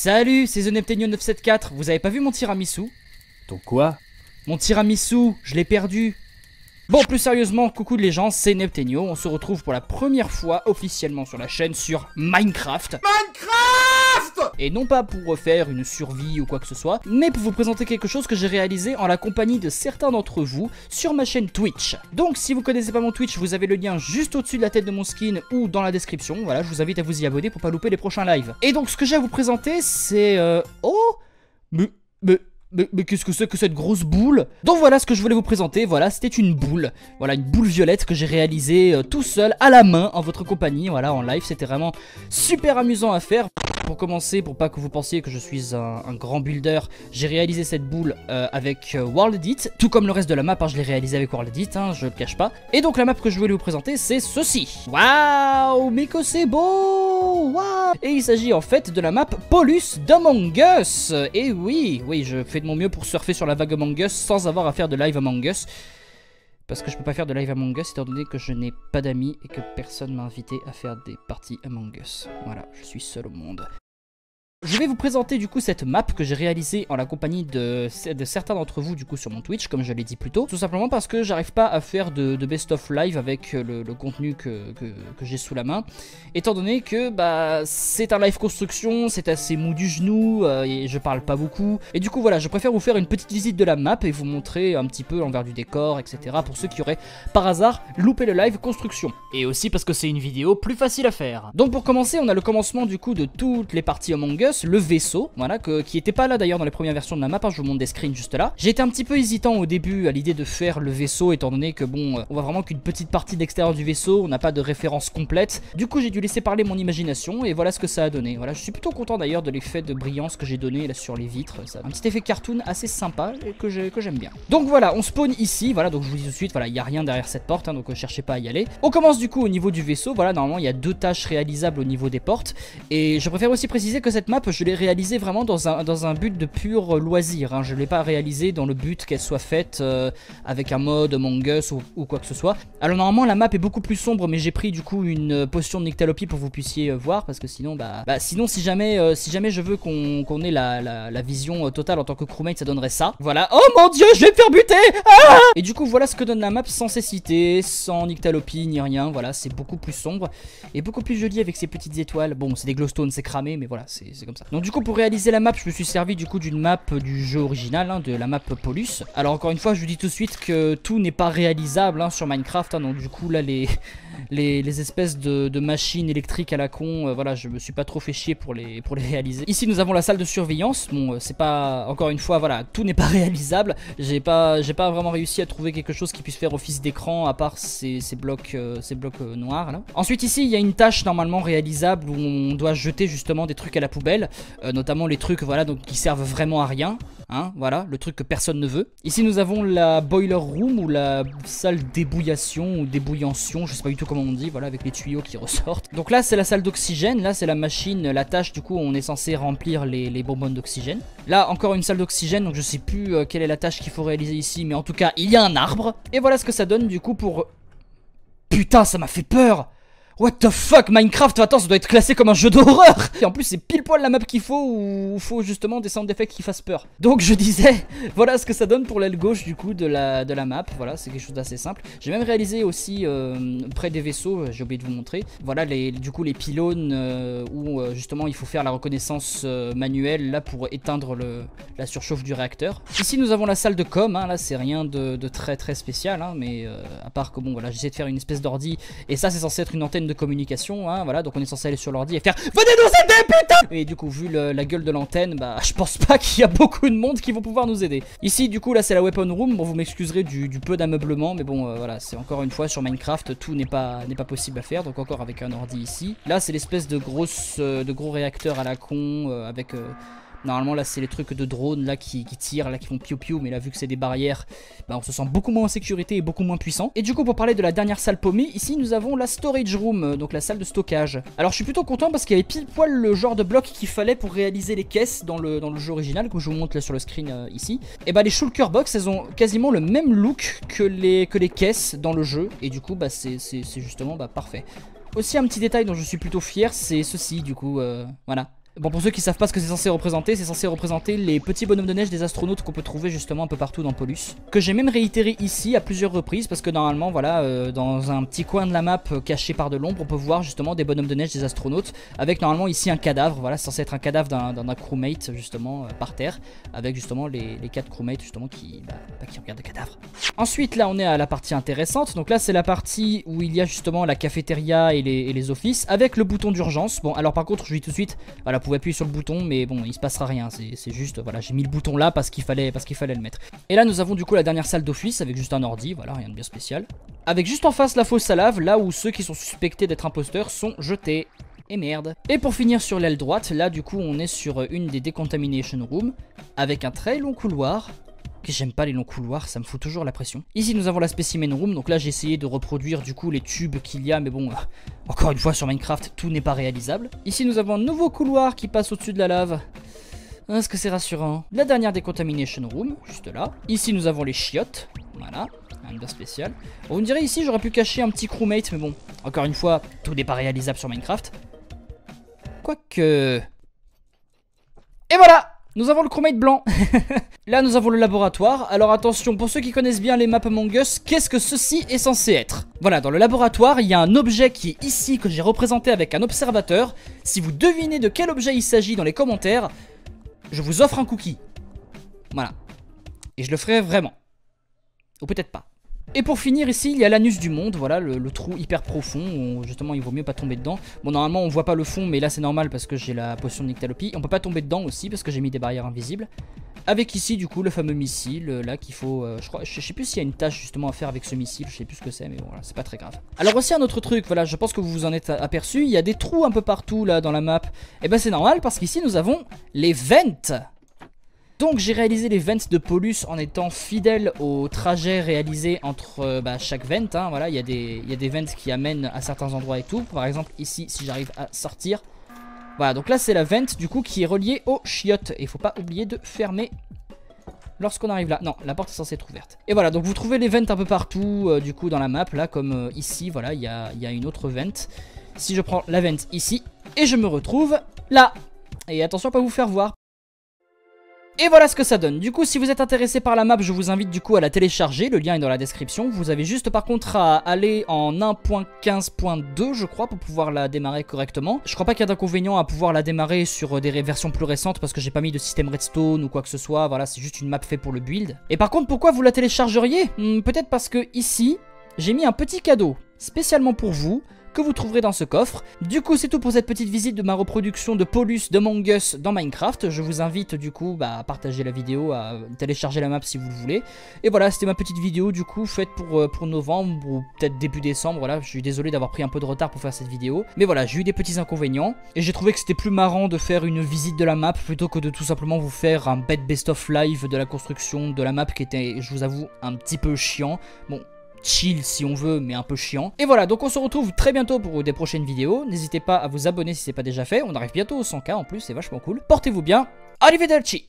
Salut, c'est TheNeptenio974, vous avez pas vu mon tiramisu? Ton quoi? Mon tiramisu, je l'ai perdu. Bon, plus sérieusement, coucou les gens, c'est Neptenio, on se retrouve pour la première fois officiellement sur la chaîne sur Minecraft. Et non pas pour refaire une survie ou quoi que ce soit, mais pour vous présenter quelque chose que j'ai réalisé en la compagnie de certains d'entre vous sur ma chaîne Twitch. Donc si vous connaissez pas mon Twitch, vous avez le lien juste au-dessus de la tête de mon skin ou dans la description. Voilà, je vous invite à vous y abonner pour pas louper les prochains lives. Et donc ce que j'ai à vous présenter, c'est... Oh Mais qu'est-ce que c'est que cette grosse boule? Donc voilà ce que je voulais vous présenter, voilà, c'était une boule. Voilà, une boule violette que j'ai réalisée tout seul, à la main, en votre compagnie, voilà, en live. C'était vraiment super amusant à faire. Pour commencer, pour pas que vous pensiez que je suis un grand builder, j'ai réalisé cette boule avec WorldEdit. Tout comme le reste de la map, hein, je l'ai réalisé avec WorldEdit, hein, je le cache pas. Et donc la map que je voulais vous présenter, c'est ceci. Waouh, mais que c'est beau! Waouh! Et il s'agit en fait de la map Polus d'Among Us. Et oui, je fais de mon mieux pour surfer sur la vague Among Us sans avoir à faire de live Among Us. Parce que je peux pas faire de live Among Us étant donné que je n'ai pas d'amis et que personne m'a invité à faire des parties Among Us. Voilà, je suis seul au monde. Je vais vous présenter du coup cette map que j'ai réalisée en la compagnie de certains d'entre vous du coup sur mon Twitch, comme je l'ai dit plus tôt. Tout simplement parce que j'arrive pas à faire de best of live avec le contenu que j'ai sous la main. Étant donné que bah c'est un live construction, c'est assez mou du genou et je parle pas beaucoup. Et du coup voilà, je préfère vous faire une petite visite de la map et vous montrer un petit peu l'envers du décor, etc. Pour ceux qui auraient par hasard loupé le live construction. Et aussi parce que c'est une vidéo plus facile à faire. Donc pour commencer, on a le commencement du coup de toutes les parties Among Us. Le vaisseau, voilà, qui était pas là d'ailleurs dans les premières versions de la map, hein, je vous montre des screens juste là. J'ai été un petit peu hésitant au début à l'idée de faire le vaisseau, étant donné que bon, on voit vraiment qu'une petite partie de l'extérieur du vaisseau, on n'a pas de référence complète. Du coup j'ai dû laisser parler mon imagination et voilà ce que ça a donné. Voilà, je suis plutôt content d'ailleurs de l'effet de brillance que j'ai donné là sur les vitres. Ça a un petit effet cartoon assez sympa et que j'aime bien. Donc voilà, on spawn ici, voilà, donc je vous dis tout de suite, voilà, il n'y a rien derrière cette porte, hein, donc cherchez pas à y aller. On commence du coup au niveau du vaisseau, voilà, normalement il y a deux tâches réalisables au niveau des portes. Et je préfère aussi préciser que cette map, je l'ai réalisée vraiment dans un but de pur loisir, hein. Je ne l'ai pas réalisée dans le but qu'elle soit faite avec un mode Among Us ou quoi que ce soit. Alors normalement la map est beaucoup plus sombre, mais j'ai pris du coup une potion de nyctalopie pour que vous puissiez voir, parce que sinon sinon si jamais je veux qu'on ait la vision totale en tant que crewmate, ça donnerait ça. Voilà. Oh mon dieu, je vais me faire buter. Ah! Et du coup voilà ce que donne la map sans cécité, sans nyctalopie ni rien. Voilà, c'est beaucoup plus sombre et beaucoup plus joli avec ces petites étoiles. Bon, c'est des glowstones, c'est cramé, mais voilà, c'est comme ça. Donc du coup pour réaliser la map, je me suis servi du coup d'une map du jeu original, hein, de la map Polus. Alors encore une fois, je vous dis tout de suite que tout n'est pas réalisable, hein, sur Minecraft, hein, donc du coup là les espèces de machines électriques à la con, voilà, je me suis pas trop fait chier pour les réaliser. Ici nous avons la salle de surveillance. Bon, c'est pas, encore une fois, voilà, tout n'est pas réalisable. J'ai pas vraiment réussi à trouver quelque chose qui puisse faire office d'écran à part ces blocs noirs là. Ensuite ici il y a une tâche normalement réalisable où on doit jeter justement des trucs à la poubelle, notamment les trucs, voilà, donc qui servent vraiment à rien. Hein, voilà, le truc que personne ne veut. Ici nous avons la boiler room ou la salle d'ébouillation ou d'ébouillantion, je sais pas du tout comment on dit, voilà, avec les tuyaux qui ressortent. Donc là c'est la salle d'oxygène, là c'est la machine, la tâche du coup on est censé remplir les bonbonnes d'oxygène. Là encore une salle d'oxygène, donc je sais plus quelle est la tâche qu'il faut réaliser ici, mais en tout cas il y a un arbre. Et voilà ce que ça donne du coup pour... Putain, ça m'a fait peur! What the fuck, Minecraft, attends, ça doit être classé comme un jeu d'horreur. Et en plus c'est pile poil la map qu'il faut, où il faut justement des sound effects qui fassent peur. Donc je disais, voilà ce que ça donne pour l'aile gauche du coup de la map. Voilà, c'est quelque chose d'assez simple. J'ai même réalisé aussi près des vaisseaux, j'ai oublié de vous montrer. Voilà du coup les pylônes où justement il faut faire la reconnaissance manuelle là pour éteindre la surchauffe du réacteur. Ici nous avons la salle de com, hein, là c'est rien de très spécial, hein, mais à part que bon voilà, j'essaie de faire une espèce d'ordi et ça c'est censé être une antenne de communication, hein, voilà, donc on est censé aller sur l'ordi et faire venez nous aider putain. Et du coup vu la gueule de l'antenne, bah je pense pas qu'il y a beaucoup de monde qui vont pouvoir nous aider. Ici du coup là c'est la weapon room. Bon, vous m'excuserez du peu d'ameublement, mais bon voilà, c'est encore une fois sur Minecraft, tout n'est pas possible à faire, donc encore avec un ordi ici. Là c'est l'espèce de gros réacteur à la con avec normalement là c'est les trucs de drone là qui tirent, là qui font piou piou, mais là vu que c'est des barrières, bah on se sent beaucoup moins en sécurité et beaucoup moins puissant. Et du coup pour parler de la dernière salle paumée, ici nous avons la storage room, donc la salle de stockage. Alors je suis plutôt content parce qu'il y avait pile poil le genre de bloc qu'il fallait pour réaliser les caisses dans le jeu original, que je vous montre là sur le screen ici. Et bah les shulker box, elles ont quasiment le même look que les caisses dans le jeu, et du coup bah c'est justement bah parfait. Aussi un petit détail dont je suis plutôt fier, c'est ceci du coup, voilà. Bon, pour ceux qui savent pas ce que c'est censé représenter les petits bonhommes de neige des astronautes qu'on peut trouver justement un peu partout dans Polus. Que j'ai même réitéré ici à plusieurs reprises parce que normalement, voilà, dans un petit coin de la map caché par de l'ombre, on peut voir justement des bonhommes de neige des astronautes avec normalement ici un cadavre. Voilà, c'est censé être un cadavre d'un crewmate justement par terre avec justement les 4 crewmates justement qui regardent le cadavre. Ensuite, là, on est à la partie intéressante. Donc là, c'est la partie où il y a justement la cafétéria et les offices avec le bouton d'urgence. Bon, alors par contre, je vous dis tout de suite, voilà. Vous pouvez appuyer sur le bouton mais bon il se passera rien, c'est juste voilà j'ai mis le bouton là parce qu'il fallait le mettre. Et là nous avons du coup la dernière salle d'office avec juste un ordi, voilà rien de bien spécial. Avec juste en face la fosse à lave, là où ceux qui sont suspectés d'être imposteurs sont jetés. Et merde. Et pour finir sur l'aile droite, là du coup on est sur une des decontamination rooms avec un très long couloir. Que j'aime pas les longs couloirs, ça me fout toujours la pression. Ici nous avons la specimen room, donc là j'ai essayé de reproduire du coup les tubes qu'il y a, mais bon, encore une fois sur Minecraft, tout n'est pas réalisable. Ici nous avons un nouveau couloir qui passe au-dessus de la lave. Est-ce que c'est rassurant? La dernière decontamination room, juste là. Ici nous avons les chiottes, voilà, un bien spécial. Bon, vous me direz ici j'aurais pu cacher un petit crewmate, mais bon, encore une fois, tout n'est pas réalisable sur Minecraft. Quoique... Et voilà! Nous avons le crewmate blanc. Là nous avons le laboratoire. Alors attention, pour ceux qui connaissent bien les maps Among Us, qu'est-ce que ceci est censé être? Voilà, dans le laboratoire il y a un objet qui est ici, que j'ai représenté avec un observateur. Si vous devinez de quel objet il s'agit dans les commentaires, je vous offre un cookie. Voilà. Et je le ferai vraiment. Ou peut-être pas. Et pour finir ici il y a l'anus du monde, voilà le trou hyper profond où justement il vaut mieux pas tomber dedans. Bon normalement on voit pas le fond mais là c'est normal parce que j'ai la potion de nyctalopie. On peut pas tomber dedans aussi parce que j'ai mis des barrières invisibles. Avec ici du coup le fameux missile là qu'il faut, je sais plus s'il y a une tâche justement à faire avec ce missile, je sais plus ce que c'est mais bon voilà c'est pas très grave. Alors aussi un autre truc, voilà je pense que vous vous en êtes aperçu, il y a des trous un peu partout là dans la map. Et ben c'est normal parce qu'ici nous avons les vents. Donc j'ai réalisé les vents de Polus en étant fidèle au trajet réalisé entre chaque vent, hein, voilà, il y a des vents qui amènent à certains endroits et tout. Par exemple ici si j'arrive à sortir, voilà donc là c'est la vent du coup qui est reliée aux chiottes. Et il faut pas oublier de fermer lorsqu'on arrive là, non la porte est censée être ouverte. Et voilà donc vous trouvez les vents un peu partout du coup dans la map là comme ici, voilà il y a une autre vent. Si je prends la vent ici et je me retrouve là, et attention à pas vous faire voir. Et voilà ce que ça donne. Du coup si vous êtes intéressé par la map je vous invite du coup à la télécharger, le lien est dans la description. Vous avez juste par contre à aller en 1.15.2 je crois pour pouvoir la démarrer correctement. Je crois pas qu'il y a d'inconvénient à pouvoir la démarrer sur des versions plus récentes parce que j'ai pas mis de système redstone ou quoi que ce soit. Voilà c'est juste une map faite pour le build. Et par contre pourquoi vous la téléchargeriez? Peut-être parce que ici j'ai mis un petit cadeau spécialement pour vous que vous trouverez dans ce coffre. Du coup c'est tout pour cette petite visite de ma reproduction de Polus d'Among Us dans Minecraft. Je vous invite du coup à partager la vidéo, à télécharger la map si vous le voulez. Et voilà c'était ma petite vidéo du coup faite pour novembre ou peut-être début décembre. Voilà je suis désolé d'avoir pris un peu de retard pour faire cette vidéo. Mais voilà j'ai eu des petits inconvénients. Et j'ai trouvé que c'était plus marrant de faire une visite de la map plutôt que de tout simplement vous faire un best of live de la construction de la map qui était je vous avoue un petit peu chiant. Bon chill si on veut mais un peu chiant. Et voilà donc on se retrouve très bientôt pour des prochaines vidéos. N'hésitez pas à vous abonner si c'est pas déjà fait. On arrive bientôt aux 100K en plus c'est vachement cool. Portez-vous bien. Arrivederci.